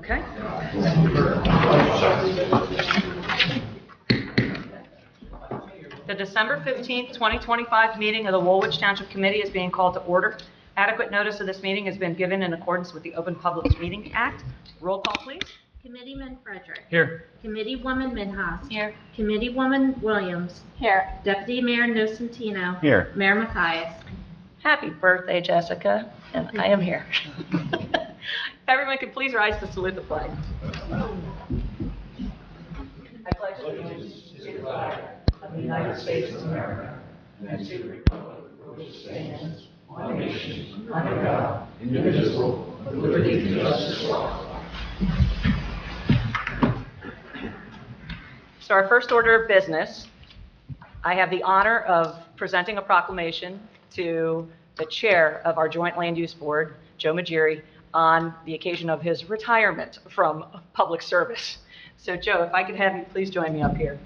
Okay. The December 15th, 2025 meeting of the Woolwich Township Committee is being called to order. Adequate notice of this meeting has been given in accordance with the Open Public Meeting Act. Roll call, please. Committeeman Frederick. Here. Committeewoman Minhas. Here. Committeewoman Williams. Here. Deputy Mayor Nocentino. Here. Mayor Mathias. Happy birthday, Jessica, and I am here. Everyone can please rise to salute the flag. I pledge allegiance to the flag of the United States of America and to the republic for which it stands, one nation, under God, indivisible, with liberty and justice for all. So our first order of business, I have the honor of presenting a proclamation to the chair of our Joint Land Use Board, Joe Magiri, on the occasion of his retirement from public service. So Joe, if I could have you please join me up here.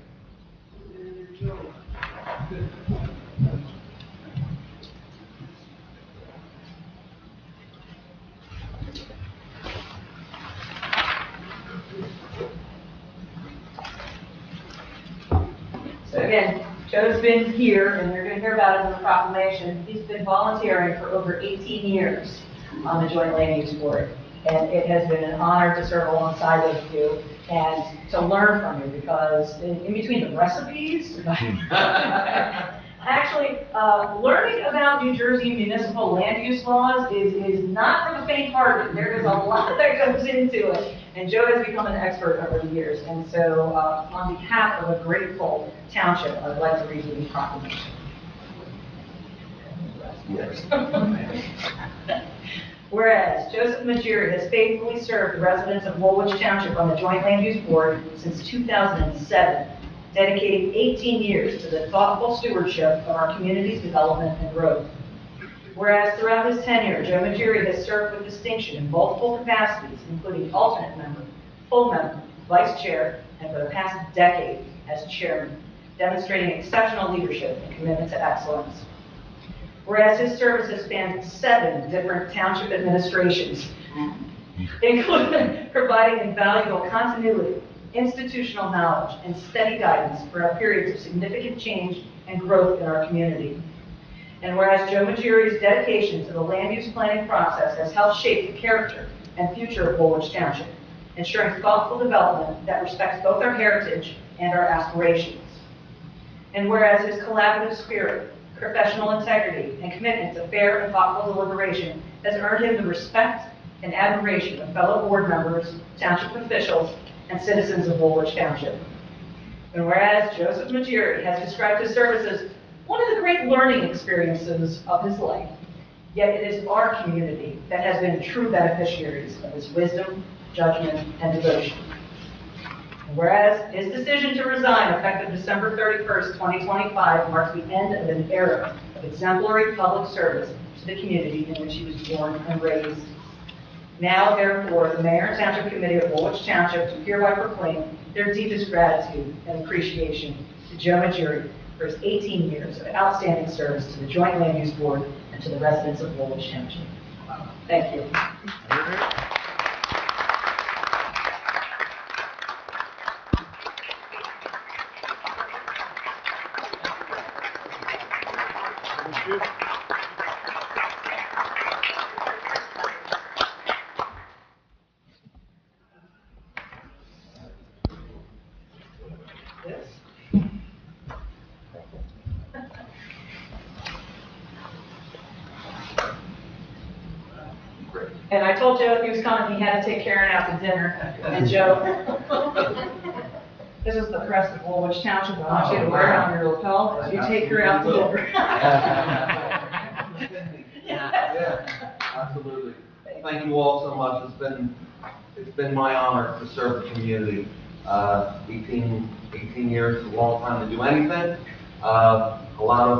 So again, Joe's been here, and you're going to hear about it in the proclamation. He's been volunteering for over 18 years on the Joint Land Use Board, and it has been an honor to serve alongside of you and to learn from you, because in between the recipes, actually, learning about New Jersey municipal land use laws is not for the faint-hearted. There is a lot that goes into it, and Joe has become an expert over the years. And so, on behalf of a grateful township, I'd like to read you the proclamation. Whereas Joseph Magiri has faithfully served the residents of Woolwich Township on the Joint Land Use Board since 2007, dedicating 18 years to the thoughtful stewardship of our community's development and growth. Whereas throughout his tenure, Joe Magiri has served with distinction in multiple capacities, including alternate member, full member, vice chair, and for the past decade as chairman, demonstrating exceptional leadership and commitment to excellence. Whereas his service has spanned 7 different township administrations, including providing invaluable continuity, institutional knowledge, and steady guidance throughout periods of significant change and growth in our community. And whereas Joe Magiri's dedication to the land use planning process has helped shape the character and future of Woolwich Township, ensuring thoughtful development that respects both our heritage and our aspirations. And whereas his collaborative spirit, professional integrity, and commitment to fair and thoughtful deliberation has earned him the respect and admiration of fellow board members, township officials, and citizens of Woolwich Township. And whereas Joseph Magiri has described his service as one of the great learning experiences of his life, yet it is our community that has been true beneficiaries of his wisdom, judgment, and devotion. And whereas his decision to resign effective December 31st, 2025 marks the end of an era of exemplary public service to the community in which he was born and raised. Now, therefore, the Mayor and Township Committee of Woolwich Township do hereby proclaim their deepest gratitude and appreciation to Joe Magiri for his 18 years of outstanding service to the Joint Land Use Board and to the residents of Woolwich Township. Thank you. And I told Joe if he was coming, he had to take Karen out to dinner. And Joe, this is the crest of Woolwich Township. I want you to wear it on your lapel as you take her out to dinner. Yeah, absolutely. Thank you all so much. It's been my honor to serve the community. 18 years is a long time to do anything. A lot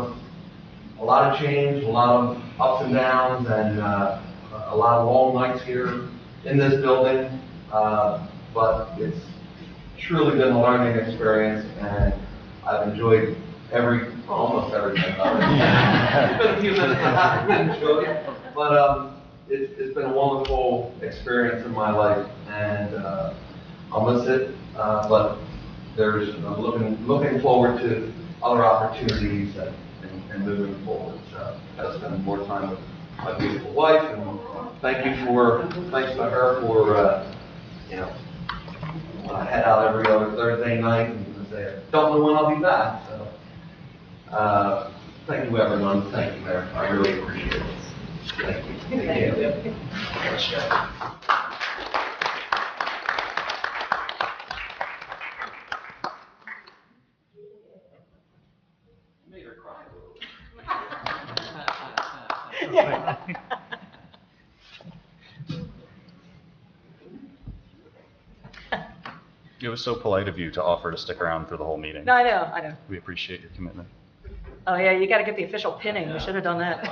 of change, a lot of ups and downs, and a lot of long nights here in this building. But it's truly been a learning experience, and I've enjoyed almost everything. It's been a few minutes I haven't enjoyed, but it's been a wonderful experience in my life, and I'll miss it, but I'm looking forward to other opportunities and moving forward. So I've spent more time with my beautiful wife, and thanks to her for, I head out every other Thursday night and say, don't know when I'll be back. So, thank you, everyone. Thank you, Mayor. I really appreciate it. Thank you. Thank you. Made her cry a little. It was so polite of you to offer to stick around for the whole meeting. No, I know. We appreciate your commitment. Oh, yeah, you got to get the official pinning. We should have done that.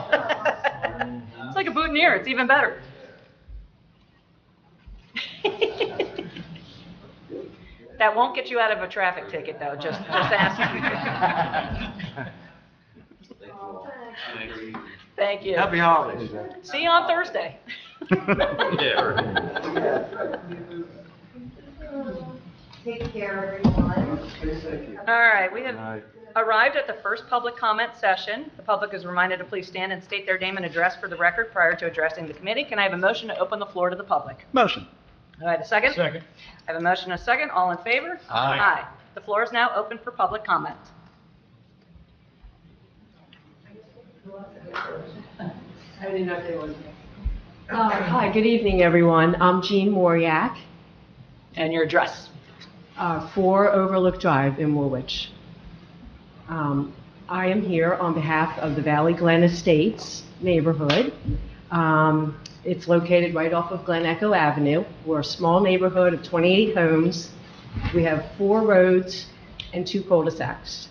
It's like a boutonniere. It's even better. That won't get you out of a traffic ticket, though. Just ask. Thank you. Happy holidays. See you on Thursday. Yeah. Take care, everyone. All right, we have arrived at the first public comment session. The public is reminded to please stand and state their name and address for the record prior to addressing the committee. Can I have a motion to open the floor to the public? Motion. All right, a second? Second. I have a motion and a second. All in favor? Aye. Aye. The floor is now open for public comment. I didn't know if they was. Hi, good evening, everyone. I'm Jean Moriak, And your address? 4 Overlook Drive in Woolwich. I am here on behalf of the Valley Glen Estates neighborhood. It's located right off of Glen Echo Avenue. We're a small neighborhood of 28 homes. We have 4 roads and 2 cul-de-sacs.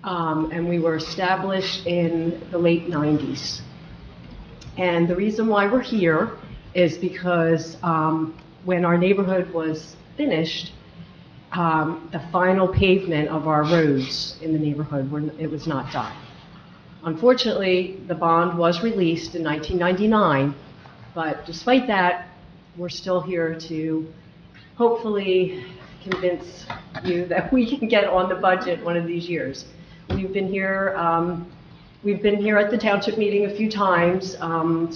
And we were established in the late 90s. And the reason why we're here is because when our neighborhood was finished, the final pavement of our roads in the neighborhood, it was not done. Unfortunately, the bond was released in 1999, but despite that, we're still here to hopefully convince you that we can get on the budget one of these years. We've been here at the township meeting a few times,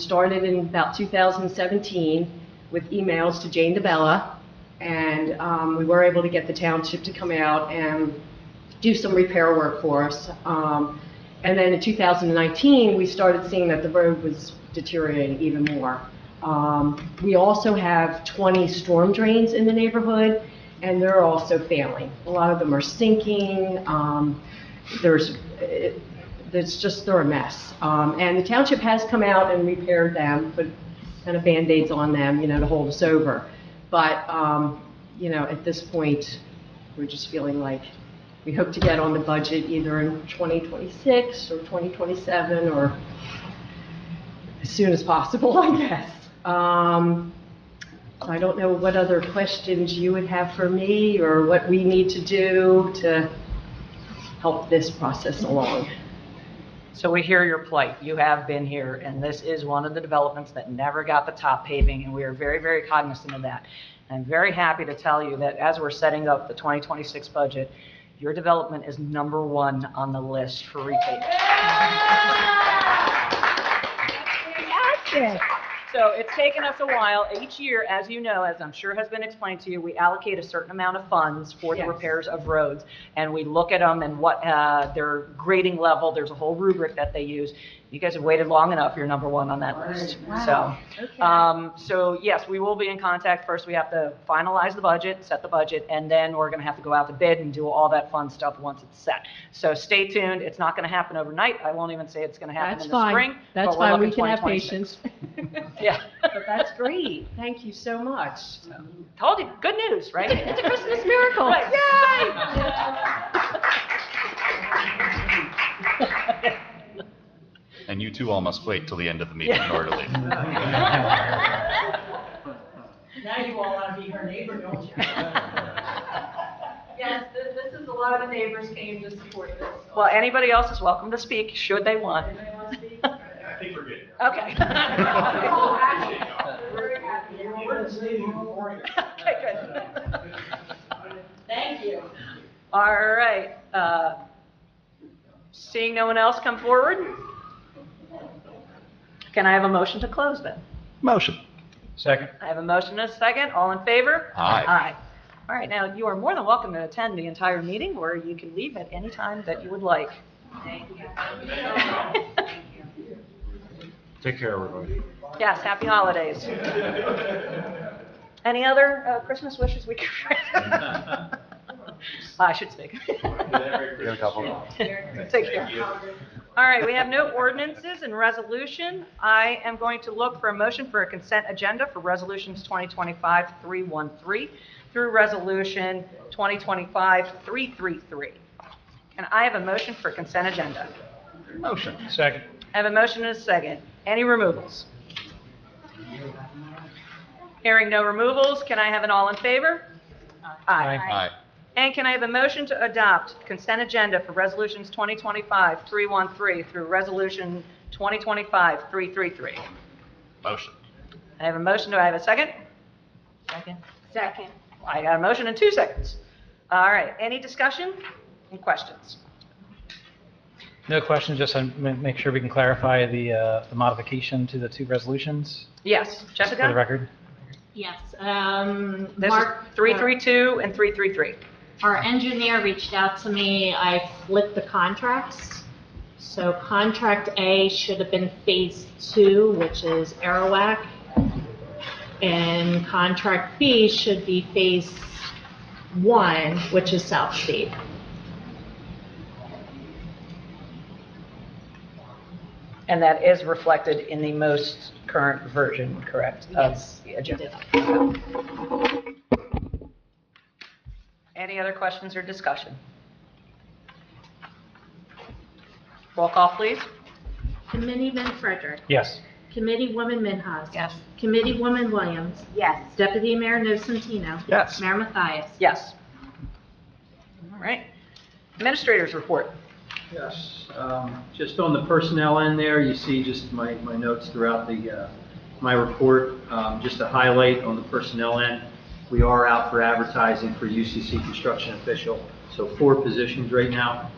started in about 2017 with emails to Jane DeBella, and we were able to get the township to come out and do some repair work for us. And then in 2019, we started seeing that the road was deteriorating even more. We also have 20 storm drains in the neighborhood, and they're also failing. A lot of them are sinking. They're a mess. And the township has come out and repaired them, put kind of Band-Aids on them, to hold us over. But, at this point, we're just feeling like we hope to get on the budget either in 2026 or 2027 or as soon as possible, I guess. I don't know what other questions you would have for me or what we need to do to help this process along. So we hear your plight. You have been here, and this is one of the developments that never got the top paving, and we are very, very cognizant of that. I'm very happy to tell you that as we're setting up the 2026 budget, your development is #1 on the list for repaving. So it's taken us a while. Each year, as you know, as I'm sure has been explained to you, we allocate a certain amount of funds for the repairs of roads, and we look at them and what their grading level. There's a whole rubric that they use. You guys have waited long enough. You're #1 on that list. Wow. So yes, we will be in contact. First, we have to finalize the budget, set the budget, and then we're going to have to go out to bid and do all that fun stuff once it's set. So stay tuned. It's not going to happen overnight. I won't even say it's going to happen in the spring. That's but we're fine. We looking can have 2026. patience. Yeah. But that's great. Thank you so much. Told you, good news, right? It's a Christmas miracle. Right. Yay! And you two all must wait till the end of the meeting in order to leave. Now you all want to be her neighbor, don't you? Yes, this is, a lot of the neighbors came to support this. Well, anybody else is welcome to speak, should they want. Anybody want to speak? I think we're good. Okay. Okay, good. Thank you. All right. Seeing no one else come forward, can I have a motion to close then? Motion. Second. I have a motion and a second. All in favor? Aye. Aye. All right, now you are more than welcome to attend the entire meeting, or you can leave at any time that you would like. Thank you. Take care, everybody. Yes, happy holidays. Any other Christmas wishes we could? I should speak. You got a couple? Take care. All right, we have no ordinances and resolution. I am going to look for a motion for a consent agenda for resolutions 2025-313 through resolution 2025-333. And I have a motion for consent agenda. Motion. Second. I have a motion and a second. Any removals? Hearing no removals, can I have an all in favor? Aye. Aye. And can I have a motion to adopt consent agenda for resolutions 2025-313 through resolution 2025-333? Motion. I have a motion. Do I have a second? Second. I got a motion in 2 seconds. All right. Any discussion and questions? No questions, just to make sure we can clarify the modification to the 2 resolutions Yes. for the Jessica? record. Yes. This Mark, is 332 and 333. our engineer reached out to me. I flipped the contracts. So contract A should have been phase 2, which is Arawak. And contract B should be phase 1, which is South State. And that is reflected in the most current version, correct? Yes. Of the agenda. Any other questions or discussion? Roll call, please. Committeeman Frederick. Yes. Committeewoman Minhas. Yes. Committeewoman Williams. Yes. Deputy Mayor Nocentino. Yes. Mayor Mathias. Yes. All right. Administrators report. Yes, just on the personnel end there, you see just my notes throughout my report. Just to highlight on the personnel end, we are out for advertising for UCC construction official. So 4 positions right now,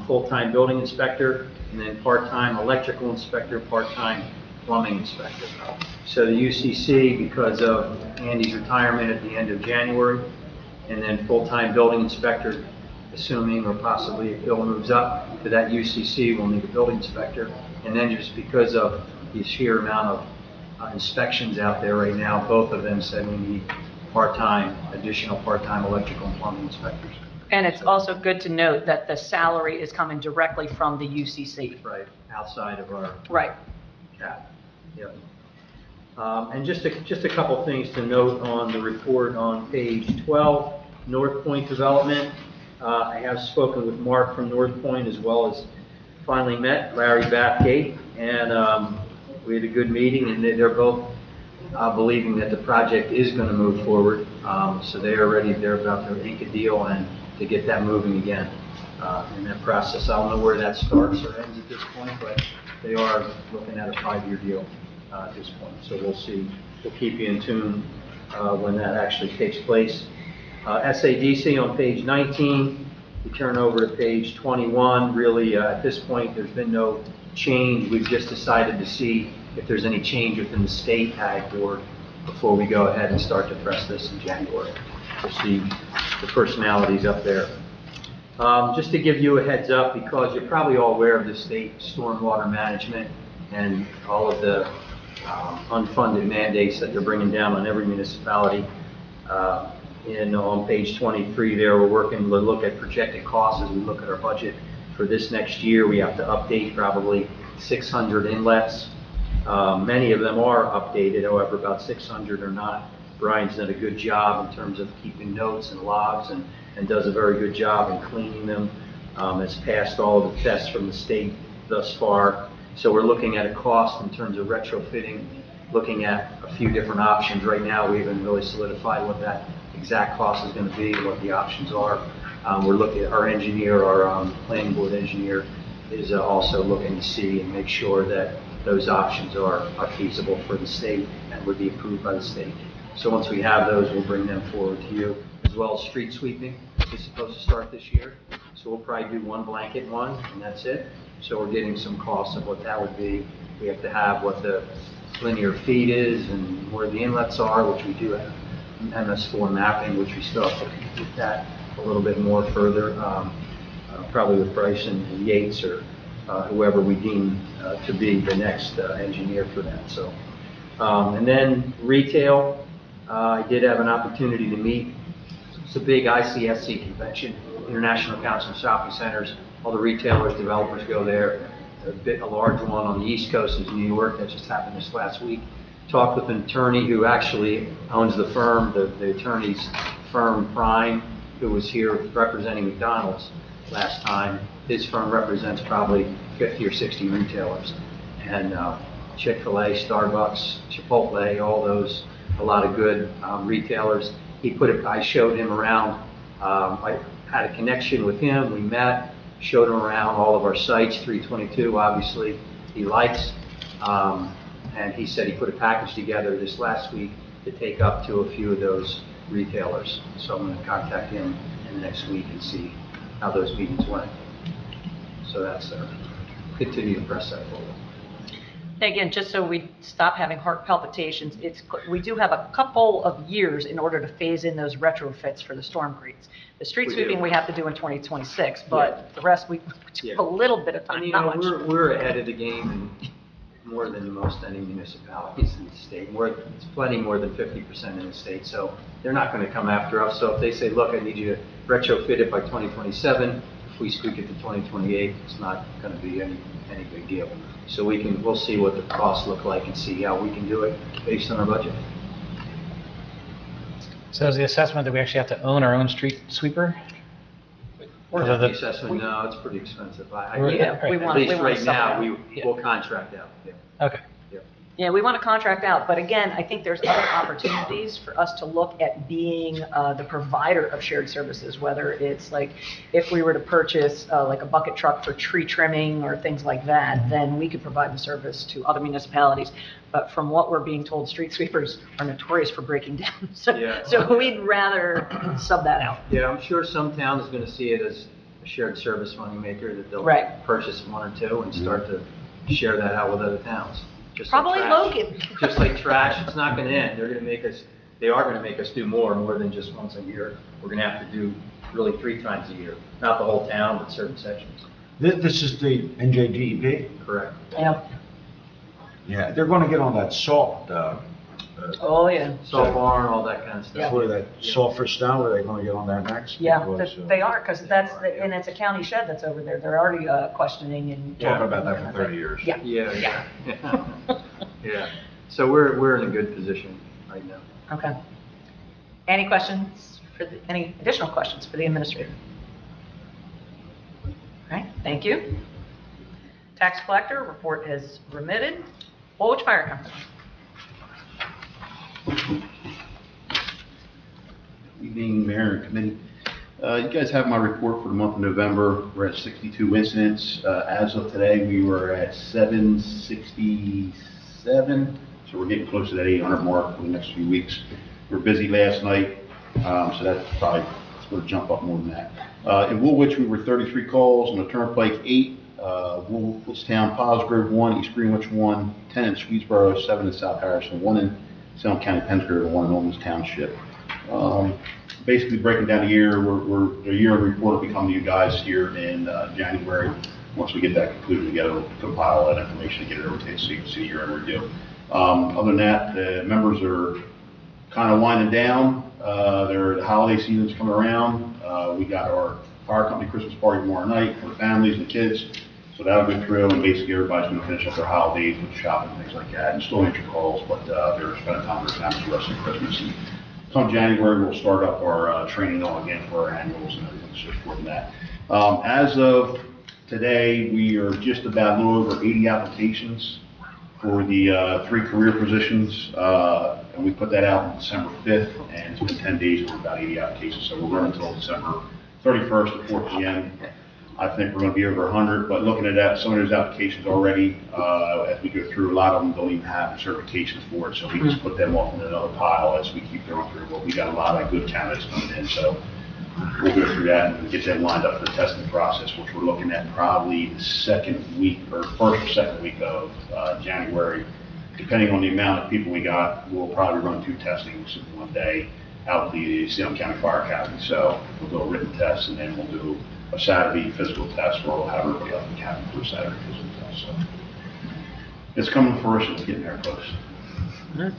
full-time building inspector, and then part-time electrical inspector, part-time plumbing inspector. So the UCC, because of Andy's retirement at the end of January, and then full-time building inspector, assuming or possibly if Bill moves up to that UCC, we'll need a building inspector. And then just because of the sheer amount of inspections out there right now, both of them said we need additional part-time electrical and plumbing inspectors. And it's also good to note that the salary is coming directly from the UCC. Right, outside of our Right. cap. Yep. And just a couple things to note on the report on page 12, North Point Development. I have spoken with Mark from North Point as well as finally met Larry Bathgate, and we had a good meeting, and they're both believing that the project is going to move forward. So they're about to ink a deal and to get that moving again in that process. I don't know where that starts or ends at this point, but they are looking at a 5-year deal at this point. So we'll see. We'll keep you in tune when that actually takes place. SADC on page 19, you turn over to page 21. Really, at this point, there's been no change. We've just decided to see if there's any change within the state ag board before we go ahead and start to press this in January. We'll see the personalities up there. Just to give you a heads up, because you're probably all aware of the state stormwater management and all of the unfunded mandates that they're bringing down on every municipality. On page 23 there, we're working to look at projected costs as we look at our budget for this next year. We have to update probably 600 inlets. Many of them are updated, however, about 600 are not. Brian's done a good job in terms of keeping notes and logs and does a very good job in cleaning them. Has passed all of the tests from the state thus far. So we're looking at a cost in terms of retrofitting, looking at a few different options. Right now, we haven't really solidified what that exact cost is going to be, what the options are. We're looking at our engineer, our planning board engineer is also looking to see and make sure that those options are feasible for the state and would be approved by the state. So once we have those, we'll bring them forward to you, as well as street sweeping is supposed to start this year. So we'll probably do one blanket one, and that's it. So we're getting some costs of what that would be. We have to have what the linear feet is and where the inlets are, which we do have MS4 mapping, which we still have to complete that a little bit more further, probably with Bryce and Yates or whoever we deem to be the next engineer for that. So, and then retail, I did have an opportunity to meet. It's a big ICSC convention, International Council of Shopping Centers. All the retailers, developers go there. A large one on the East Coast is New York. That just happened this last week. Talked with an attorney who actually owns the firm, the attorney's firm Prime, who was here representing McDonald's last time. His firm represents probably 50 or 60 retailers. And Chick-fil-A, Starbucks, Chipotle, all those, a lot of good retailers. I showed him around. I had a connection with him. We met, showed him around all of our sites, 322, obviously, he likes. And he said he put a package together this last week to take up to a few of those retailers. So I'm going to contact him in the next week and see how those meetings went. So that's continue to press that forward. Again, just so we stop having heart palpitations, we do have a couple of years in order to phase in those retrofits for the storm grates. The street sweeping we have to do in 2026, but the rest we have a little bit of time. And, not much. we're ahead of the game in more than most any municipalities in the state. It's plenty more than 50% in the state, so they're not going to come after us. So if they say, look, I need you to retrofit it by 2027, if we squeak it to 2028, it's not going to be any big deal. So we'll see what the costs look like and see how we can do it based on our budget. So is the assessment that we actually have to own our own street sweeper? The assessment, no, it's pretty expensive. Yeah, we want At least right now, something. we'll contract out. Yeah. Okay. Yeah, we want to contract out, but again, I think there's other opportunities for us to look at being the provider of shared services, whether it's like if we were to purchase like a bucket truck for tree trimming or things like that, then we could provide the service to other municipalities. But from what we're being told, street sweepers are notorious for breaking down. So we'd rather sub that out. Yeah, I'm sure some town is going to see it as a shared service moneymaker, that they'll purchase one or two and start to share that out with other towns. Just Probably like Logan. Just like trash, it's not going to end. They are going to make us do more than just once a year. We're going to have to do really 3 times a year. Not the whole town, but certain sections. This is the NJDEP? Correct. Yeah. Yeah, they're going to get on that salt, Oh, yeah. Salt barn, all that kind of stuff. what, that salt fish down, are they going to get on that next? Yeah, Because, they are, because and it's a county shed that's over there. They're already questioning and. Talking about that for 30 years. Yeah. Yeah. Yeah. So we're in a good position right now. Okay. Any questions any additional questions for the administrator? All right, thank you. Tax collector report has remitted. Woolwich Fire Company. Evening, Mayor and Committee. You guys have my report for the month of November. We're at 62 incidents. As of today, we were at 767, so we're getting close to that 800 mark for the next few weeks. We were busy last night, so that's probably going to jump up more than that. In Woolwich, we were 33 calls. On the Turnpike, 8. Woolwich Town, Posgrove, 1. East Greenwich, 1. 10 in Swedesboro, 7 in South Harrison, 1 in Salem County, Pennsgrove, and 1 in Woolwich Township. Basically breaking down the year, the year report will be coming to you guys here in January. Once we get that concluded together, we'll compile all that information and get it over to you so you can see your own review. Other than that, the members are kind of winding down. The holiday season's coming around. We got our fire company Christmas party tomorrow night for the families and the kids. So that'll go through, and basically everybody's going to finish up their holidays with shopping and things like that, and still answer calls, but they're spending time with their families the rest of Christmas. And come January, we'll start up our training all again for our annuals and everything so forth and that. As of today, we are just about a little over 80 applications for the 3 career positions, and we put that out on December 5th, and it's been 10 days, we're about 80 applications, so we're running until December 31st at 4 p.m. I think we're going to be over 100, but looking at that, some of those applications already, as we go through, a lot of them don't even have certifications for it, so we just put them off in another pile as we keep going through. But we got a lot of good candidates coming in, so we'll go through that and get them lined up for the testing process, which we're looking at probably the second week or first or second week of January. Depending on the amount of people we got, we'll probably run 2 testings in one day out at the Salem County Fire Academy. So we'll do a written test, and then we'll do a Saturday physical test where we'll have everybody up in the cabin for a Saturday physical test. So it's coming to fruition. It's getting there close. All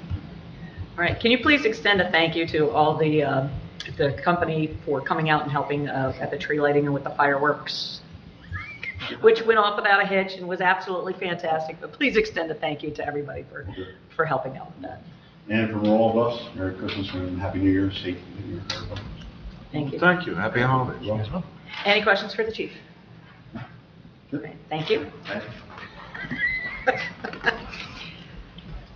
right, can you please extend a thank you to all the company for coming out and helping at the tree lighting and with the fireworks, which went off without a hitch and was absolutely fantastic. But please extend a thank you to everybody for helping out with that. And from all of us, Merry Christmas and Happy New Year, safe New Year, everybody. Thank you. Thank you. Happy holidays. Any questions for the chief? All right, thank you.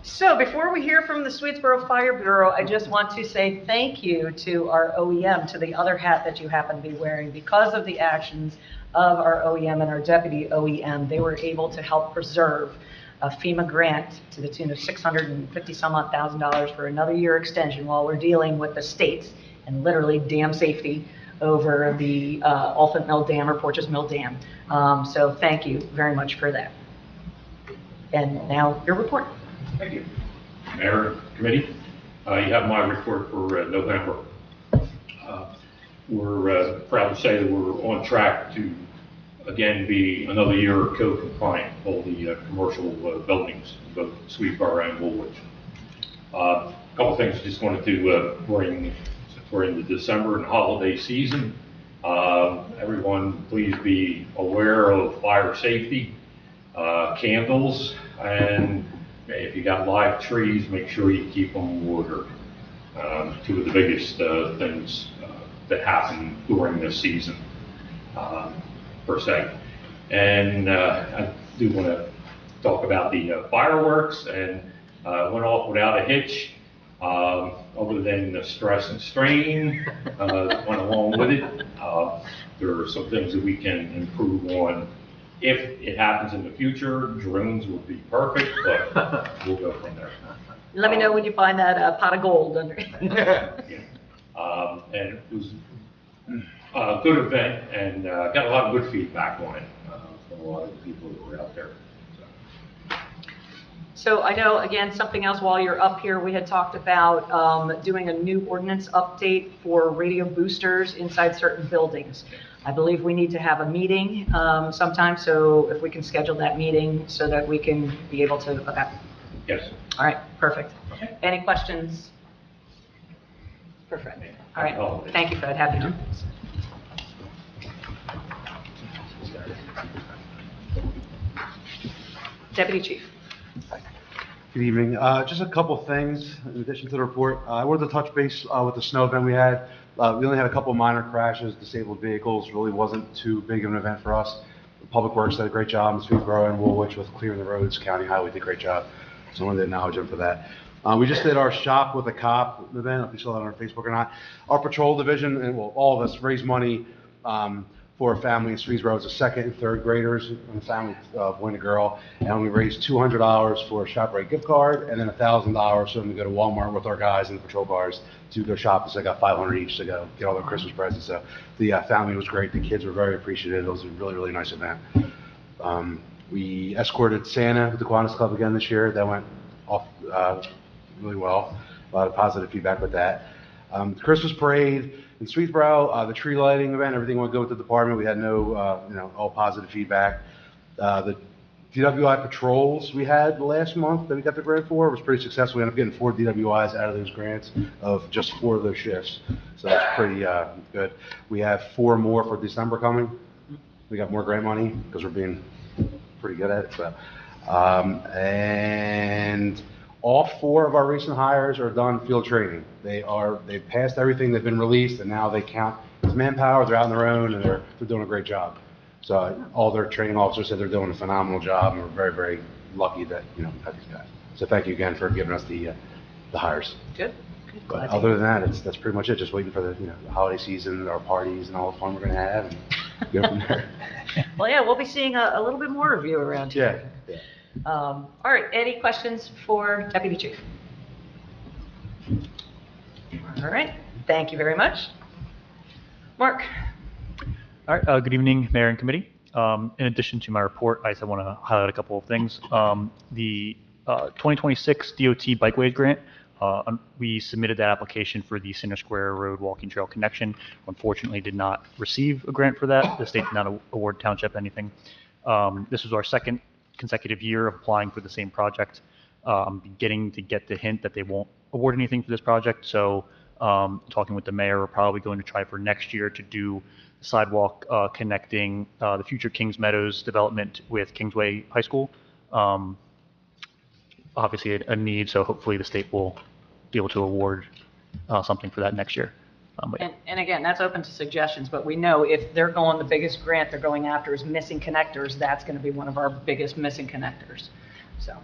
So before we hear from the Swedesboro Fire Bureau, I just want to say thank you to our OEM, to the other hat that you happen to be wearing. Because of the actions of our OEM and our deputy OEM, they were able to help preserve a FEMA grant to the tune of $650,000 for another year extension while we're dealing with the states and literally dam safety over the Alphant Mill Dam or Porches Mill Dam. So thank you very much for that. And now your report. Thank you. Mayor, committee, you have my report for November. We're proud to say that we're on track to, again, be another year code compliant, all the commercial buildings, both Swedesboro and Woolwich. A couple things I just wanted to bring. We're in the December and holiday season. Everyone, please be aware of fire safety, candles, and if you got live trees, make sure you keep them watered. 2 of the biggest things that happen during this season, per se. And I do want to talk about the fireworks, and went off without a hitch. Other than the stress and strain that went along with it, there are some things that we can improve on. If it happens in the future, drones would be perfect, but we'll go from there. Let me know when you find that pot of gold under. Yeah. And it was a good event, and got a lot of good feedback on it from a lot of the people that were out there. So I know, again, something else while you're up here, we had talked about doing a new ordinance update for radio boosters inside certain buildings. I believe we need to have a meeting sometime, so if we can schedule that meeting so that we can be able to, okay. Yes. All right, perfect. Okay. Any questions? Perfect. All right, thank you, Fred. Happy New Deputy Chief. Good evening. Just a couple things in addition to the report. I wanted to touch base with the snow event we had. We only had a couple minor crashes, disabled vehicles. Really wasn't too big of an event for us. Public Works did a great job in Swedesboro and Woolwich with clearing the roads. County Highway did a great job. So I wanted to acknowledge them for that. We just did our Shop with a Cop event. If you saw that on our Facebook or not. Our patrol division, and well, all of us raised money for a family in Swedesboro. It's a second and third graders and a family of boy and a girl. And we raised $200 for a ShopRite gift card and then $1,000 for them to go to Walmart with our guys in the patrol cars to go shopping. So they got $500 each to go get all their Christmas presents. So the family was great. The kids were very appreciative. It was a really, really nice event. We escorted Santa with the Kiwanis Club again this year. That went off really well. A lot of positive feedback with that. The Christmas parade in Swedesboro, the tree lighting event, everything went good with the department. We had no, all positive feedback. The DWI patrols we had last month that we got the grant for was pretty successful. We ended up getting 4 DWIs out of those grants of just 4 of those shifts. So that's pretty good. We have 4 more for December coming. We got more grant money because we're being pretty good at it. So, and all 4 of our recent hires are done field training. They've passed everything, they've been released, and now they count as manpower. They're out on their own, and they're doing a great job. So all their training officers said they're doing a phenomenal job, and we're very, very lucky that have these guys. So thank you again for giving us the hires. Good. But other than that, that's pretty much it. Just waiting for the holiday season, our parties, and all the fun we're going to have. And go from there. Well, yeah, we'll be seeing a little bit more of you around here. Yeah. All right, any questions for Deputy Chief? All right, thank you very much. Mark? All right, good evening, Mayor and Committee. In addition to my report, I just want to highlight a couple of things. The 2026 DOT Bikeways Grant, we submitted that application for the Center Square Road Walking Trail Connection. Unfortunately, did not receive a grant for that. The state did not award township anything. This was our second consecutive year of applying for the same project. I'm beginning to get the hint that they won't award anything for this project, so talking with the mayor, we're probably going to try for next year to do sidewalk connecting the future Kings Meadows development with Kingsway High School. Obviously a need, so hopefully the state will be able to award something for that next year. And again, that's open to suggestions, but we know if they're going, the biggest grant they're going after is missing connectors, that's going to be one of our biggest missing connectors, so.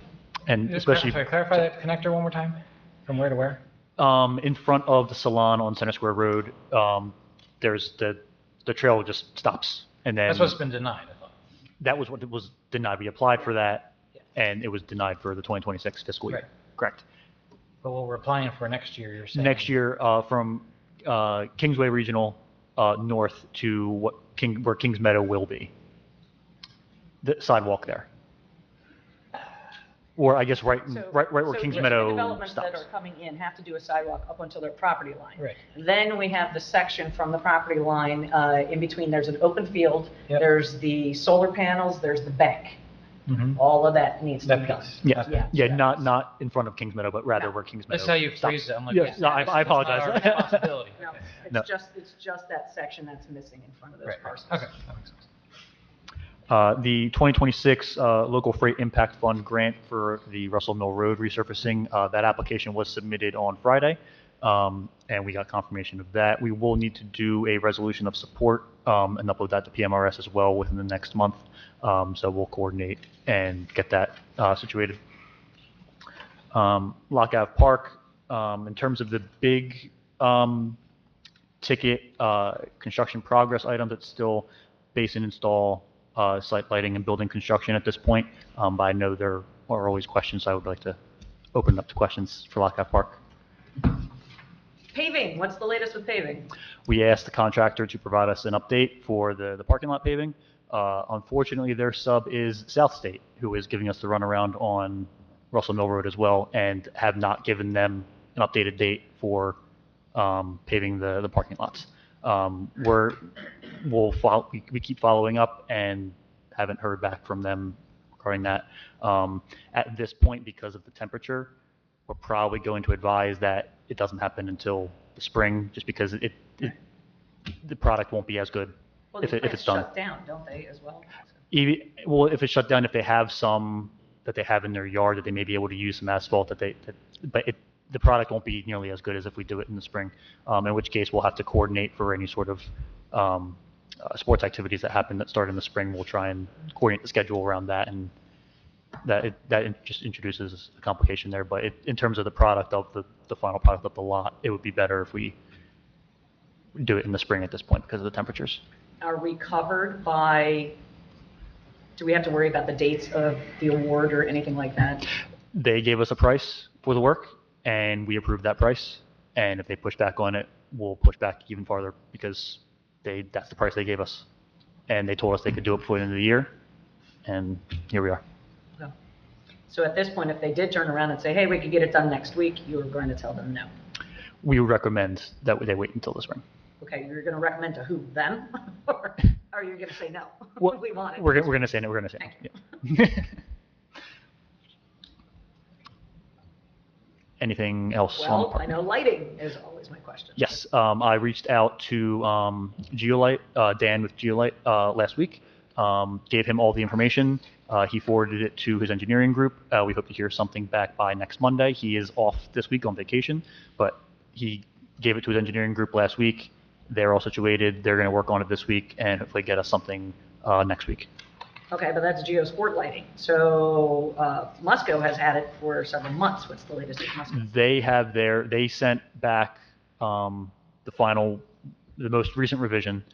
And especially. Sorry, clarify that connector one more time? From where to where? In front of the salon on Center Square Road, there's the trail just stops, and then. That's what's been denied, I thought. That was what was denied. We applied for that, and it was denied for the 2026 fiscal year. Right. Correct. But what we're applying for next year, you're saying? Next year, from Kingsway Regional north to where Kings Meadow will be. The sidewalk there. Or I guess right where Kings Meadow Developments stops. that are coming in have to do a sidewalk up until their property line. Right. Then we have the section from the property line, in between, there's an open field, Yep. there's the solar panels, there's the bank. Mhm. All of that needs to That be done. piece. Yeah, not in front of Kings Meadow, but rather where Kings Meadow That's how you stops. phrased it. I'm like, Yes, no, I that's not apologize. our responsibility. No, No. it's just that section that's missing in front of those Right, right. parcels. Okay, that makes sense. The 2026 Local Freight Impact Fund grant for the Russell Mill Road resurfacing, that application was submitted on Friday, and we got confirmation of that. We will need to do a resolution of support and upload that to PMRS as well within the next month, so we'll coordinate and get that situated. Lockout Park, in terms of the big ticket construction progress items, it's still basin install, site lighting and building construction at this point, but I know there are always questions, so I would like to open it up to questions for Lockout Park. Paving, what's the latest with paving? We asked the contractor to provide us an update for the parking lot paving. Unfortunately, their sub is South State, who is giving us the runaround on Russell Mill Road as well, and have not given them an updated date for paving the parking lots. We keep following up and haven't heard back from them regarding that. At this point, because of the temperature, we're probably going to advise that it doesn't happen until the spring, just because the product won't be as good Well, if these it's plants done. shut down, don't they, as well? Well, if it's shut down, if they have some that they have in their yard that they may be able to use some asphalt the product won't be nearly as good as if we do it in the spring, in which case we'll have to coordinate for any sort of sports activities that start in the spring. We'll try and coordinate the schedule around that, and that just introduces a complication there. But in terms of the product of the final product of the lot, it would be better if we do it in the spring at this point because of the temperatures. Are we covered by, do we have to worry about the dates of the award or anything like that? They gave us a price for the work, and we approved that price. And if they push back on it, we'll push back even farther because that's the price they gave us. And they told us they could do it before the end of the year, and here we are. No. So at this point, if they did turn around and say, hey, we could get it done next week, you were going to tell them no? We would recommend that they wait until the spring. Okay, you're going to recommend to who, them? Or are you going to say no? Well, We want it. We're going to say no. We're going to say Thank no. Yeah. Anything else on the Well, park? I know lighting is always my question. Yes, I reached out to Geolite, Dan with Geolite last week, gave him all the information. He forwarded it to his engineering group. We hope to hear something back by next Monday. He is off this week on vacation, but he gave it to his engineering group last week. They're all situated. They're going to work on it this week and hopefully get us something next week. Okay, but that's geosport lighting. So Musco has had it for several months. What's the latest with Musco? They sent back the most recent revision.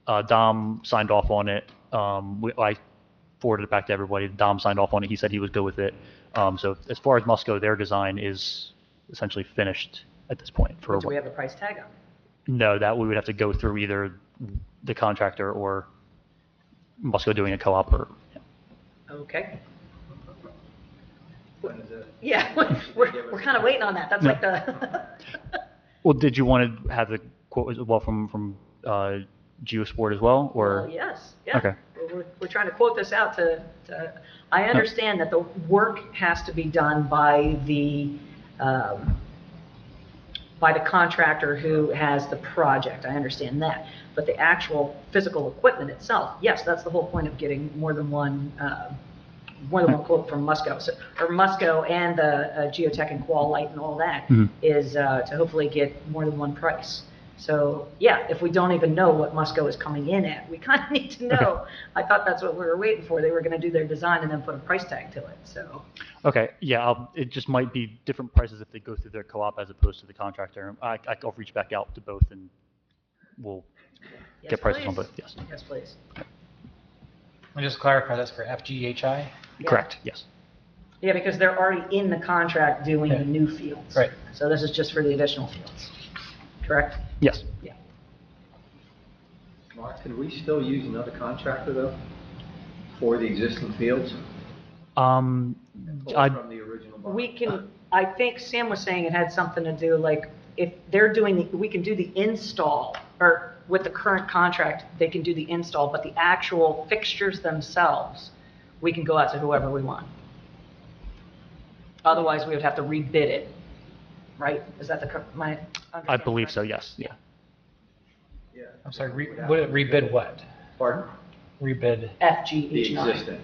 Dom signed off on it. I forwarded it back to everybody. Dom signed off on it. He said he was good with it. So as far as Musco, their design is essentially finished at this point. Do we have a price tag on? No, that we would have to go through either the contractor or Musco doing a co-op or. Okay. Yeah, we're kind of waiting on that. That's like the. Well, did you want to have the quote as well from Geosport as well, or? Well, yes, yeah. Okay. We're trying to quote this out I understand that the work has to be done by the contractor who has the project. I understand that. But the actual physical equipment itself, yes, that's the whole point of getting more than one quote from Musco. So, or Musco and the Geotech and Qual Light and all that is to hopefully get more than one price. So, yeah, if we don't even know what Musco is coming in at, we kind of need to know. Okay. I thought that's what we were waiting for. They were going to do their design and then put a price tag to it, so. Okay, yeah, it just might be different prices if they go through their co-op as opposed to the contractor. I'll reach back out to both and we'll get prices on both, yes. Yes, please. And just to clarify, that's for FGHI? Yeah. Correct, yes. Yeah, because they're already in the contract doing the new fields. Right. So this is just for the additional fields, correct? Yes. Yeah. Mark, can we still use another contractor though, for the existing fields? From the original bond? We can, I think Sam was saying it had something to do, like, if they're doing, we can do the install, or with the current contract, they can do the install, but the actual fixtures themselves, we can go out to whoever we want. Otherwise, we would have to rebid it, right? Is that my understanding? I believe so, yes, yeah. Yeah. I'm sorry, rebid what? Pardon? Rebid. The FGH9.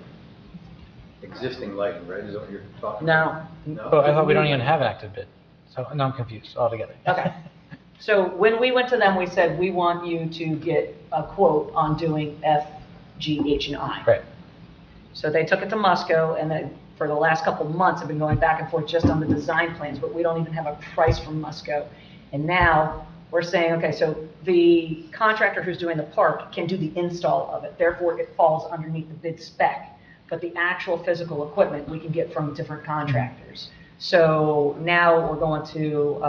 existing lighting, right, is that what you're talking No. about? No. Oh, I thought we don't even have an active bid. So now I'm confused altogether. Okay. So when we went to them, we said, we want you to get a quote on doing F, G, H, and I. Right. So they took it to Musco, and then for the last couple of months, have been going back and forth just on the design plans, but we don't even have a price from Musco. And now we're saying, okay, so the contractor who's doing the park can do the install of it, therefore it falls underneath the bid spec. But the actual physical equipment we can get from different contractors. So now we're going to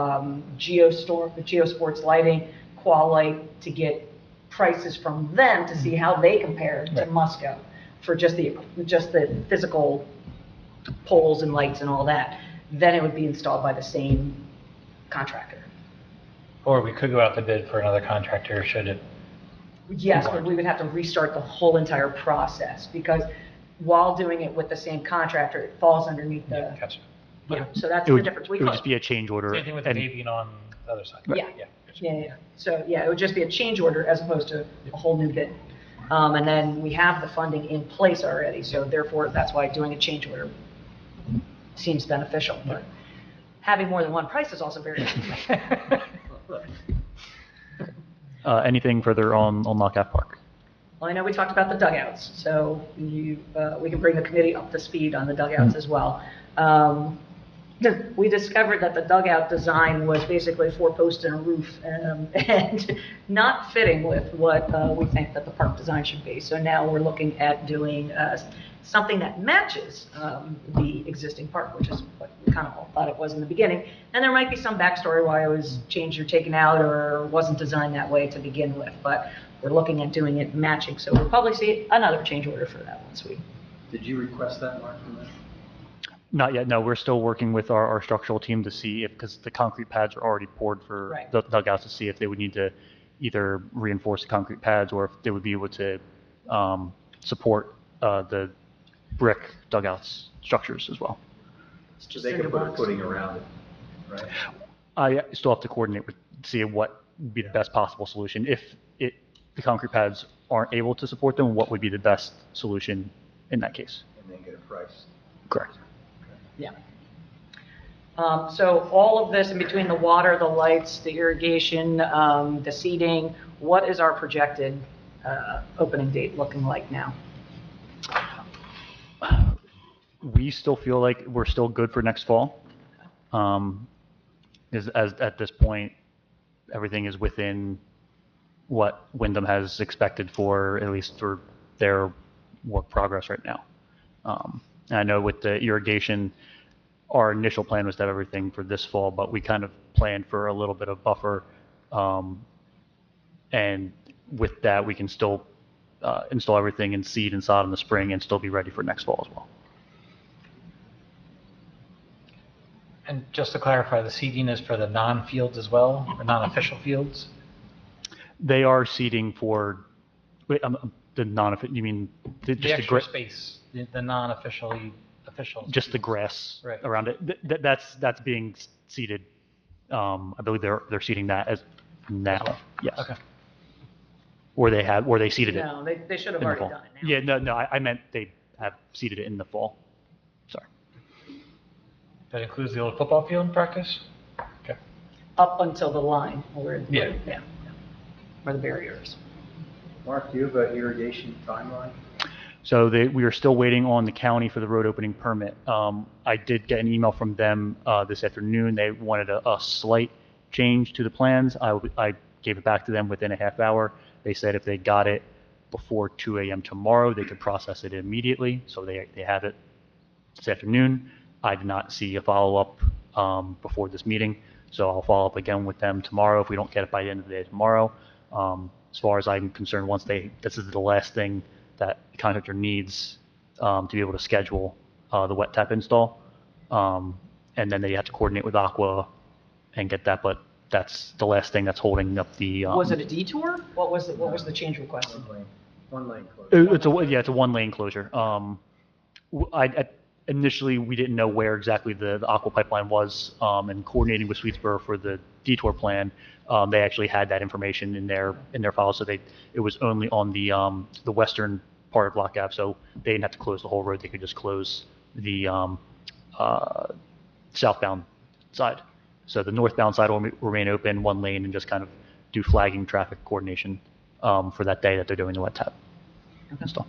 Geosports Lighting, Qual Light, to get prices from them to see how they compare to Musco for just the physical poles and lights and all that. Then it would be installed by the same contractor. Or we could go out to bid for another contractor should it. Yes, but we would have to restart the whole entire process because while doing it with the same contractor, it falls underneath the. Yeah, gotcha. Yeah, so that's It the would, difference. it would just be a change order. Same thing with the and- paving on the other side. Yeah. Yeah. Yeah. So, yeah, it would just be a change order as opposed to a whole new bid. And then we have the funding in place already, so therefore, that's why doing a change order seems beneficial. But having more than one price is also very beneficial. Anything further on Knockout Park? Well, I know we talked about the dugouts, so we can bring the committee up to speed on the dugouts as well. We discovered that the dugout design was basically 4 posts and a roof, and not fitting with what we think that the park design should be. So now we're looking at doing something that matches the existing park, which is what we kind of all thought it was in the beginning. And there might be some backstory why it was changed or taken out or wasn't designed that way to begin with, but we're looking at doing it matching. So we'll probably see another change order for that once we. Did you request that, Mark, from them? Not yet, no. We're still working with our structural team to see if, because the concrete pads are already poured for Right. the dugouts, to see if they would need to either reinforce the concrete pads or if they would be able to support the brick dugouts structures as well. So they can put a footing around it, right? I still have to coordinate with, see what would be the best possible solution. If the concrete pads aren't able to support them, what would be the best solution in that case? And then get a price. Correct. Yeah. So all of this in between the water, the lights, the irrigation, the seeding, what is our projected opening date looking like now? We still feel like we're still good for next fall. As at this point, everything is within what Wyndham has expected for, at least for their work progress right now. And I know with the irrigation, our initial plan was to have everything for this fall, but we kind of planned for a little bit of buffer. And with that, we can still install everything in seed and sod in the spring and still be ready for next fall as well. And just to clarify, the seeding is for the non-fields as well, or non-official fields? They are seeding for, the non-official, you mean? The extra space, the non-officially official. Just the grass Right. around it. That's being seeded. I believe they're seeding that as now. Yes. Okay. Or they seeded it. No, they should have in the already fall. done it now. Yeah, no, I meant they have seeded it in the fall. Sorry. That includes the old football field practice? Okay. Up until the line where, Yeah. where the barrier is. Mark, do you have an irrigation timeline? So we are still waiting on the county for the road opening permit. I did get an email from them this afternoon. They wanted a slight change to the plans. I gave it back to them within a half hour. They said if they got it before 2 a.m. tomorrow, they could process it immediately. So they have it this afternoon. I did not see a follow-up before this meeting, so I'll follow up again with them tomorrow if we don't get it by the end of the day tomorrow. As far as I'm concerned, this is the last thing that the contractor needs to be able to schedule the wet tap install, and then they have to coordinate with Aqua and get that, but that's the last thing that's holding up the. Was it a detour? What was the change request? One lane closure. It's a one-lane closure. Initially, we didn't know where exactly the Aqua pipeline was, and coordinating with Sweetsboro for the detour plan, they actually had that information in their file, so it was only on the western part of Block Ave, so they didn't have to close the whole road. They could just close the southbound side. So the northbound side will remain open, one lane, and just kind of do flagging traffic coordination for that day that they're doing the wet tap install.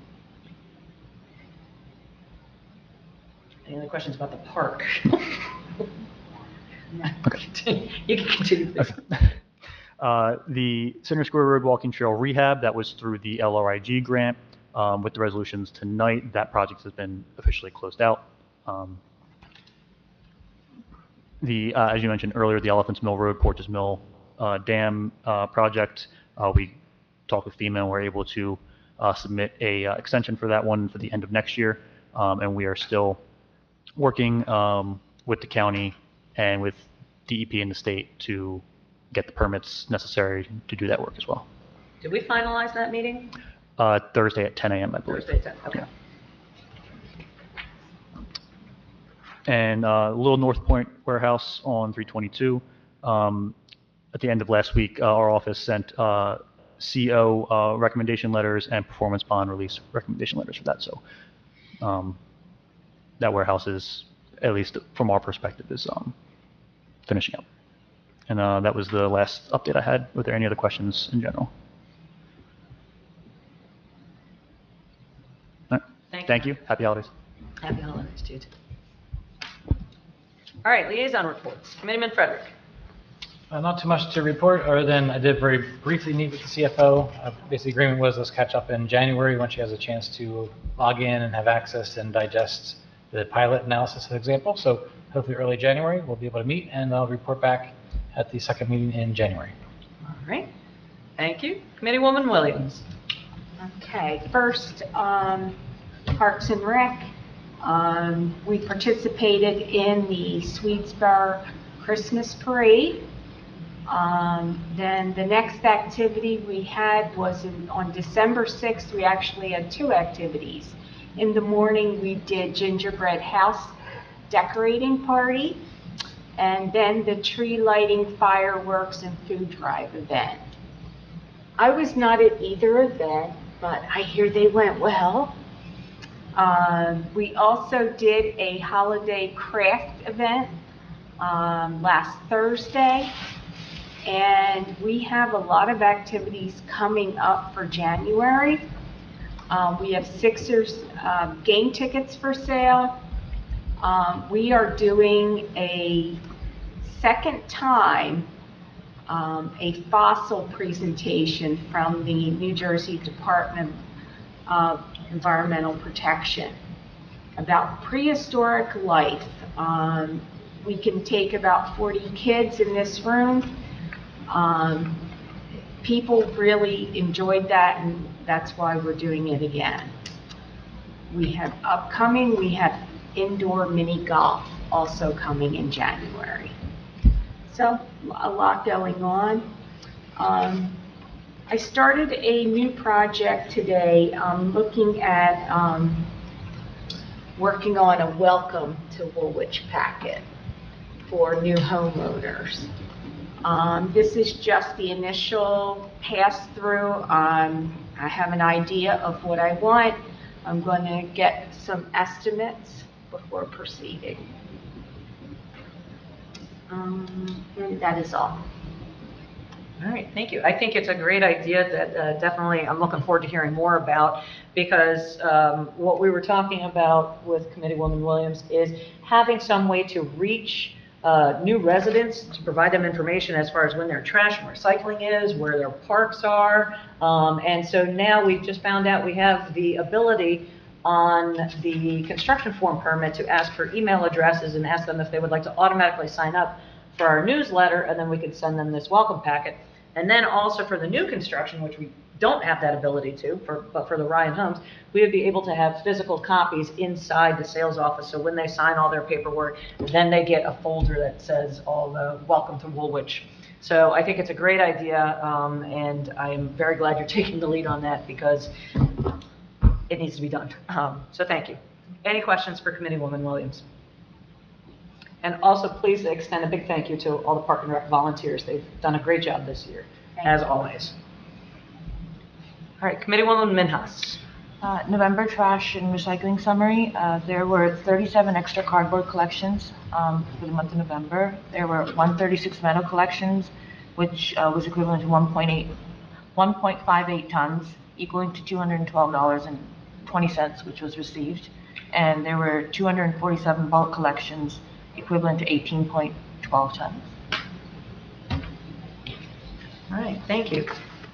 Any other questions about the park? Okay. You can continue. Please. The Center Square Road Walking Trail Rehab, that was through the LRIG grant. With the resolutions tonight, that project has been officially closed out. As you mentioned earlier, the Elephants Mill Road, Porches Mill Dam project, we talked with FEMA and we're able to submit a extension for that one for the end of next year. And we are still working with the county and with DEP and the state to get the permits necessary to do that work as well. Did we finalize that meeting? Thursday at 10 a.m., I believe. Thursday at 10, okay. And Little North Point Warehouse on 322. At the end of last week, our office sent CO recommendation letters and performance bond release recommendation letters for that. So that warehouse is, at least from our perspective, is finishing up. And that was the last update I had. Were there any other questions in general? All right. Thank you. Happy holidays. Happy holidays to you too. All right, liaison reports. Committeeman Frederick. Not too much to report, other than I did very briefly meet with the CFO. Basically, agreement was let's catch up in January when she has a chance to log in and have access and digest the pilot analysis example. So hopefully early January, we'll be able to meet, and I'll report back at the second meeting in January. All right. Thank you. Committeewoman Williams. Okay, first, Parks and Rec. We participated in the Sweetsboro Christmas Parade. Then the next activity we had was on December 6th. We actually had two activities. In the morning, we did gingerbread house decorating party, and then the tree lighting, fireworks, and food drive event. I was not at either event, but I hear they went well. We also did a holiday craft event last Thursday, and we have a lot of activities coming up for January. We have Sixers game tickets for sale. We are doing a second time a fossil presentation from the New Jersey Department of Environmental Protection about prehistoric life. We can take about 40 kids in this room. People really enjoyed that, and that's why we're doing it again. We have indoor mini golf also coming in January. So a lot going on. I started a new project today, looking at working on a welcome to Woolwich packet for new homeowners. This is just the initial pass-through. I have an idea of what I want. I'm going to get some estimates before proceeding. And that is all. All right, thank you. I think it's a great idea that definitely I'm looking forward to hearing more about, because what we were talking about with Committeewoman Williams is having some way to reach new residents, to provide them information as far as when their trash and recycling is, where their parks are. And so now we've just found out we have the ability on the construction form permit to ask for email addresses and ask them if they would like to automatically sign up for our newsletter, and then we could send them this welcome packet. And then also for the new construction, which we don't have that ability to, but for the Ryan homes, we would be able to have physical copies inside the sales office. So when they sign all their paperwork, then they get a folder that says all the welcome to Woolwich. So I think it's a great idea, and I'm very glad you're taking the lead on that, because it needs to be done. So thank you. Any questions for Committeewoman Williams? And also, please extend a big thank you to all the Park and Rec volunteers. They've done a great job this year, as always. All right, Committeewoman Minhas. November trash and recycling summary. There were 37 extra cardboard collections for the month of November. There were 136 metal collections, which was equivalent to 1.58 tons, equaling to $212.20, which was received. And there were 247 bulk collections, equivalent to 18.12 tons. All right, thank you.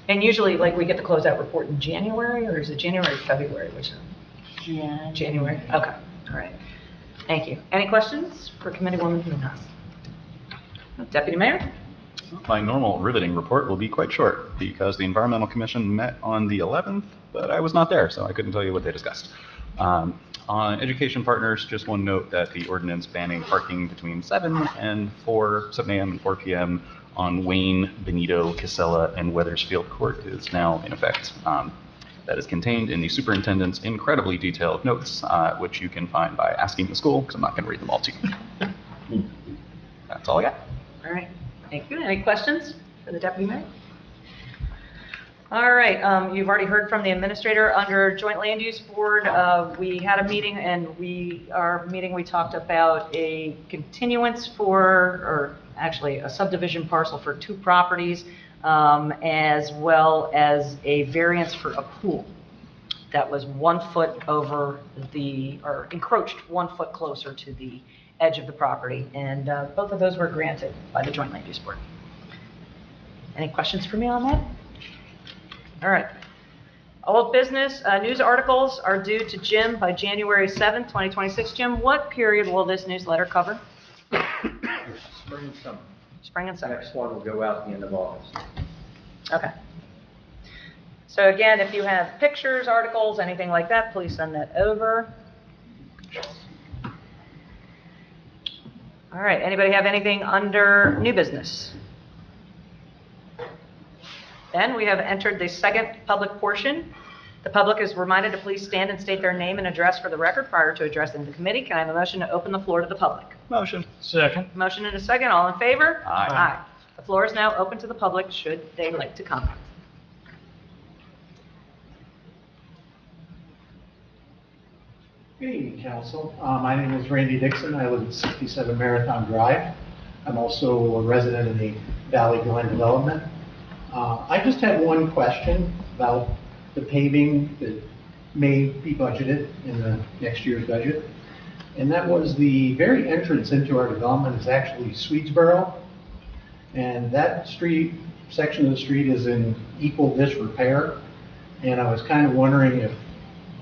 And usually, like, we get the closeout report in January, or is it January or February? Which? January. Okay. All right. Thank you. Any questions for Committeewoman Minhas? Deputy Mayor? My normal riveting report will be quite short, because the Environmental Commission met on the 11th, but I was not there, so I couldn't tell you what they discussed. On education partners, just one note that the ordinance banning parking between 7 a.m. and 4 p.m. on Wayne, Benito, Casella, and Weathersfield Court is now in effect. That is contained in the superintendent's incredibly detailed notes, which you can find by asking the school, because I'm not going to read them all to you. That's all I got. All right. Thank you. Any questions for the Deputy Mayor? All right, you've already heard from the administrator. Under Joint Land Use Board, we had a meeting, and we talked about a continuance or actually a subdivision parcel for 2 properties, as well as a variance for a pool that was 1 foot over or encroached 1 foot closer to the edge of the property, and both of those were granted by the Joint Land Use Board. Any questions for me on that? All right. Old business, news articles are due to Jim by January 7th, 2026. Jim, what period will this newsletter cover? Spring and summer. Spring and summer. Next one will go out at the end of August. Okay. So again, if you have pictures, articles, anything like that, please send that over. All right. Anybody have anything under new business? Then we have entered the second public portion. The public is reminded to please stand and state their name and address for the record prior to addressing the committee. Can I have a motion to open the floor to the public? Motion. Second. Motion and a second. All in favor? Aye. Aye. The floor is now open to the public should they like to comment. Good evening, Council. My name is Randy Dixon. I live at 67 Marathon Drive. I'm also a resident in the Valley Glen development. I just have one question about the paving that may be budgeted in the next year's budget. And that was the very entrance into our development is actually Swedesboro. And that section of the street is in equal disrepair. And I was kind of wondering if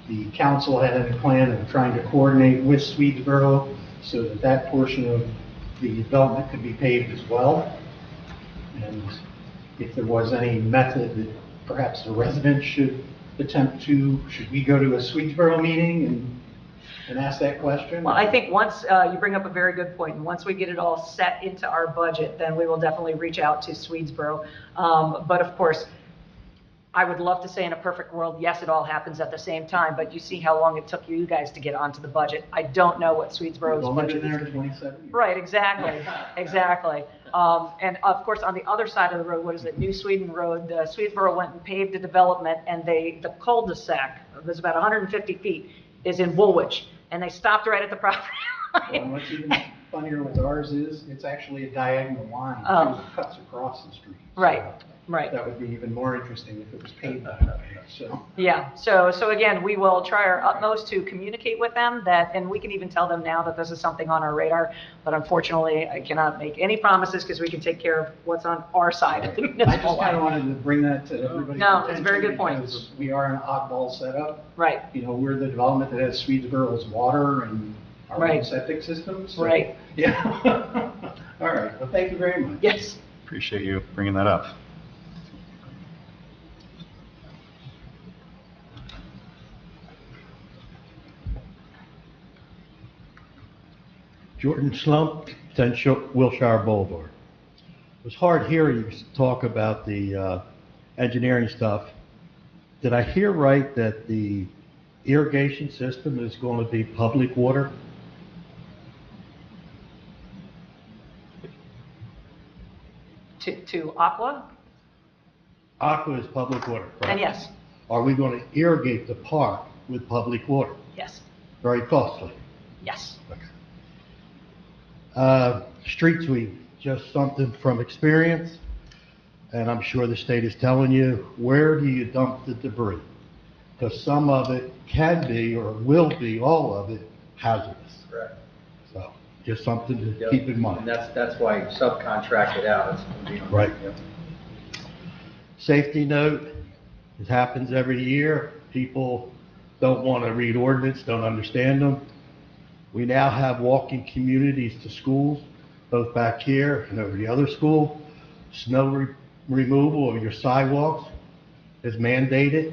the council had any plan of trying to coordinate with Swedesboro so that that portion of the development could be paved as well. And if there was any method that perhaps the residents should attempt to, should we go to a Swedesboro meeting and ask that question? Well, I think once, you bring up a very good point, and once we get it all set into our budget, then we will definitely reach out to Swedesboro. But of course, I would love to say in a perfect world, yes, it all happens at the same time, but you see how long it took you guys to get onto the budget. I don't know what Swedesboro's We've only budget been is. there 27 years. Right, exactly, exactly. And of course, on the other side of the road, what is it, New Sweden Road, Swedesboro went and paved a development, and the cul-de-sac, it was about 150 feet, is in Woolwich, and they stopped right at the property Well, line. and what's even funnier with ours is, it's actually a diagonal line, Oh. too, that cuts across the street. Right, So right. That would be even more interesting if it was paved that way, so. Yeah, so again, we will try our utmost to communicate with them that, and we can even tell them now that this is something on our radar, but unfortunately, I cannot make any promises because we can take care of what's on our side of the I municipal just kind of line. wanted to bring that to everybody's No, attention. it's a very good point. Because we are an oddball setup. Right, You know, we're the development that has Swedesboro's water and our own Right. septic systems. so- right, Yeah. All right, well, thank you very much. yes. Appreciate you bringing that up. Jordan Slump, 10 Wilshire Boulevard. It was hard hearing you talk about the engineering stuff. Did I hear right that the irrigation system is going to be public water? To Aqua, Aqua is public water, correct? and yes, Are we going to irrigate the park with public water? yes, Very costly. yes. Street sweep, just something from experience, and I'm sure the state is telling you, where do you dump the debris? Because some of it can be, or will be, all of it, hazardous. Correct. So, just something to Yep. keep in And mind. that's why you subcontract it out. It's gonna be on- Right. Yep. Safety note, it happens every year. People don't want to read ordinance, don't understand them. We now have walking communities to schools, both back here and over the other school. Snow removal of your sidewalks is mandated.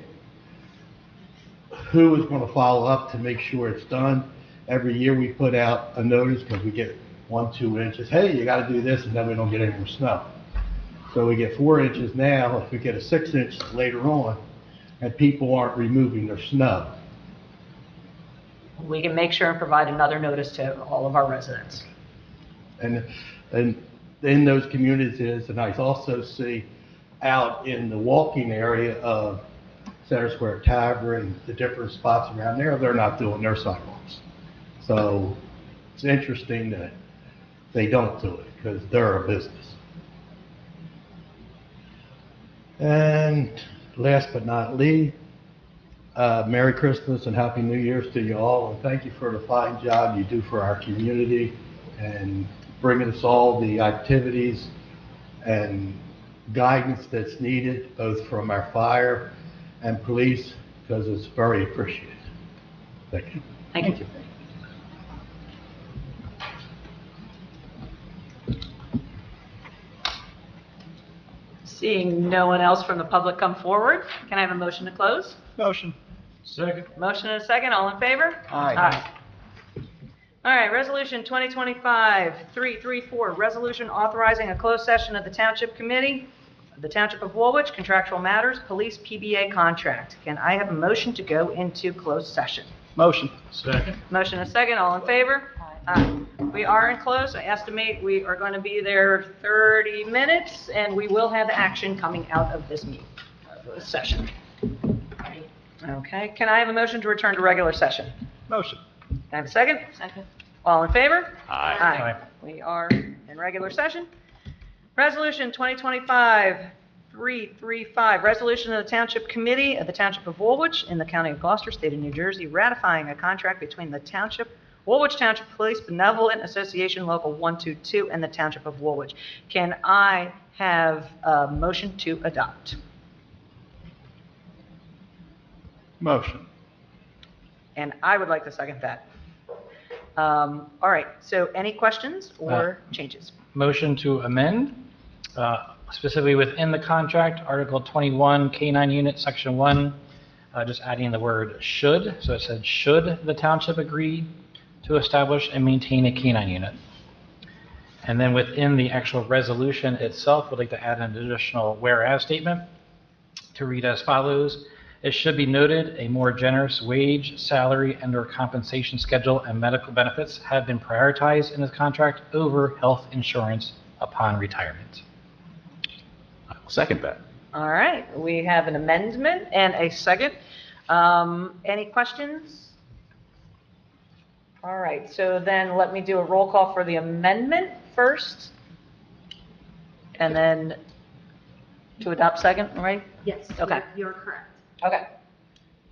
Who is going to follow up to make sure it's done? Every year we put out a notice because we get 1-2 inches. Hey, you got to do this, and then we don't get any more snow. So we get 4 inches now. If we get a 6 inch later on, and people aren't removing their snow. We can make sure and provide another notice to all of our residents. And in those communities, and I also see out in the walking area of Center Square Tavern and the different spots around there, they're not doing their sidewalks. So it's interesting that they don't do it because they're a business. And last but not least, Merry Christmas and Happy New Year's to you all, and thank you for the fine job you do for our community and bringing us all the activities and guidance that's needed, both from our fire and police, because it's very appreciated. Thank you. Thank you. Seeing no one else from the public come forward, can I have a motion to close? Motion. Second. Motion and a second, all in favor? Aye. All right, Resolution 2025-334, resolution authorizing a closed session of the Township Committee, the Township of Woolwich, contractual matters, police PBA contract. Can I have a motion to go into closed session? Motion. Second. Motion and a second, all in favor? Aye. We are in close. I estimate we are going to be there 30 minutes, and we will have action coming out of this meeting, session. Okay, can I have a motion to return to regular session? Motion. Can I have a second? Second. All in favor? Aye. Aye. We are in regular session. Resolution 2025-335, resolution of the Township Committee of the Township of Woolwich in the County of Gloucester, State of New Jersey, ratifying a contract between the Township Woolwich Township Police Benevolent Association Local 122 and the Township of Woolwich. Can I have a motion to adopt? Motion. And I would like to second that. All right, so any questions or changes? Motion to amend, specifically within the contract, Article 21, K-9 unit, Section 1, just adding the word should. So it said, should the township agree to establish and maintain a K-9 unit? And then within the actual resolution itself, we'd like to add an additional whereas statement to read as follows. It should be noted a more generous wage, salary, and/or compensation schedule and medical benefits have been prioritized in this contract over health insurance upon retirement. I'll second that. All right, we have an amendment and a second. Any questions? All right, so then let me do a roll call for the amendment first, and then to adopt second, right? Yes, Okay. you're correct. Okay.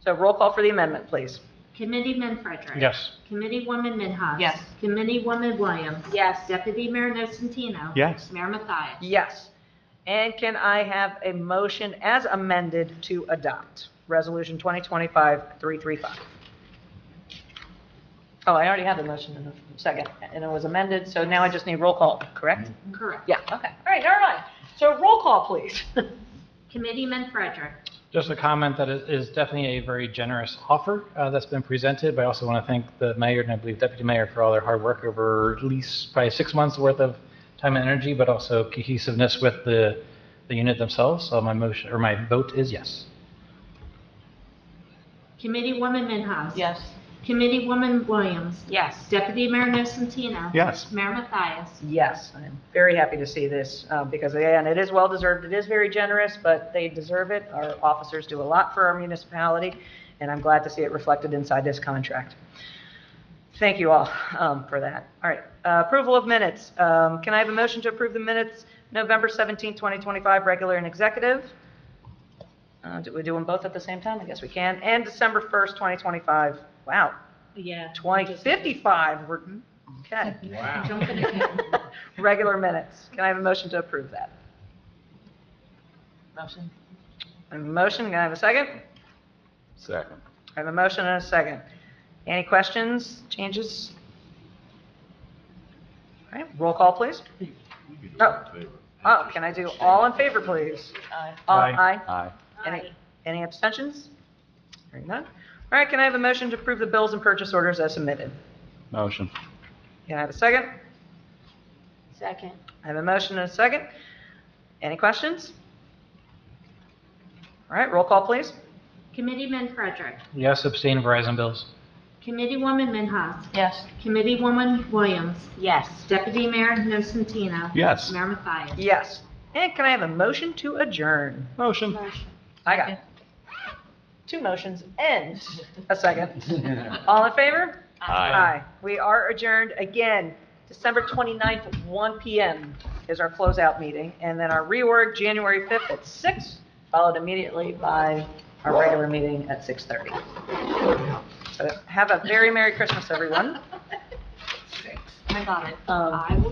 So roll call for the amendment, please. Committeeman Frederick. Yes. Committeewoman Minhas. Yes. Committeewoman Williams. Yes. Deputy Mayor Nocentino. Yes. Mayor Mathias. Yes. And can I have a motion as amended to adopt Resolution 2025-335? Oh, I already had the motion in a second, and it was amended, so now I just need roll call, correct? Correct. Yeah, okay. All right, never mind. So roll call, please. Committeeman Frederick. Just a comment that it is definitely a very generous offer that's been presented, but I also want to thank the mayor and I believe deputy mayor for all their hard work over at least probably 6 months worth of time and energy, but also cohesiveness with the unit themselves. So my vote is yes. Committeewoman Minhas. Yes. Committeewoman Williams. Yes. Deputy Mayor Nocentino. Yes. Mayor Mathias. Yes, I'm very happy to see this because, again, it is well-deserved. It is very generous, but they deserve it. Our officers do a lot for our municipality, and I'm glad to see it reflected inside this contract. Thank you all for that. All right, approval of minutes. Can I have a motion to approve the minutes, November 17, 2025, regular and executive? Do we do them both at the same time? I guess we can. And December 1st, 2025. Wow. Yeah. 2055. We're okay. Wow. Jumping ahead. Regular minutes. Can I have a motion to approve that? Motion. I have a motion. Can I have a second? Second. I have a motion and a second. Any questions, changes? All right, roll call, please. Oh, can I do all in favor, please? Aye. Aye. Aye. Any abstentions? Hearing none. All right, can I have a motion to approve the bills and purchase orders as submitted? Motion. Can I have a second? Second. I have a motion and a second. Any questions? All right, roll call, please. Committeeman Frederick. Yes, abstain Verizon bills. Committeewoman Minhas. Yes. Committeewoman Williams. Yes. Deputy Mayor Nocentino. Yes. Mayor Mathias. Yes. And can I have a motion to adjourn? Motion. I got 2 motions and a second. All in favor? Aye. We are adjourned again, December 29th at 1 p.m. is our closeout meeting, and then our reorg, January 5th at 6, followed immediately by our regular meeting at 6:30. So have a very Merry Christmas, everyone. I got it. Um, I will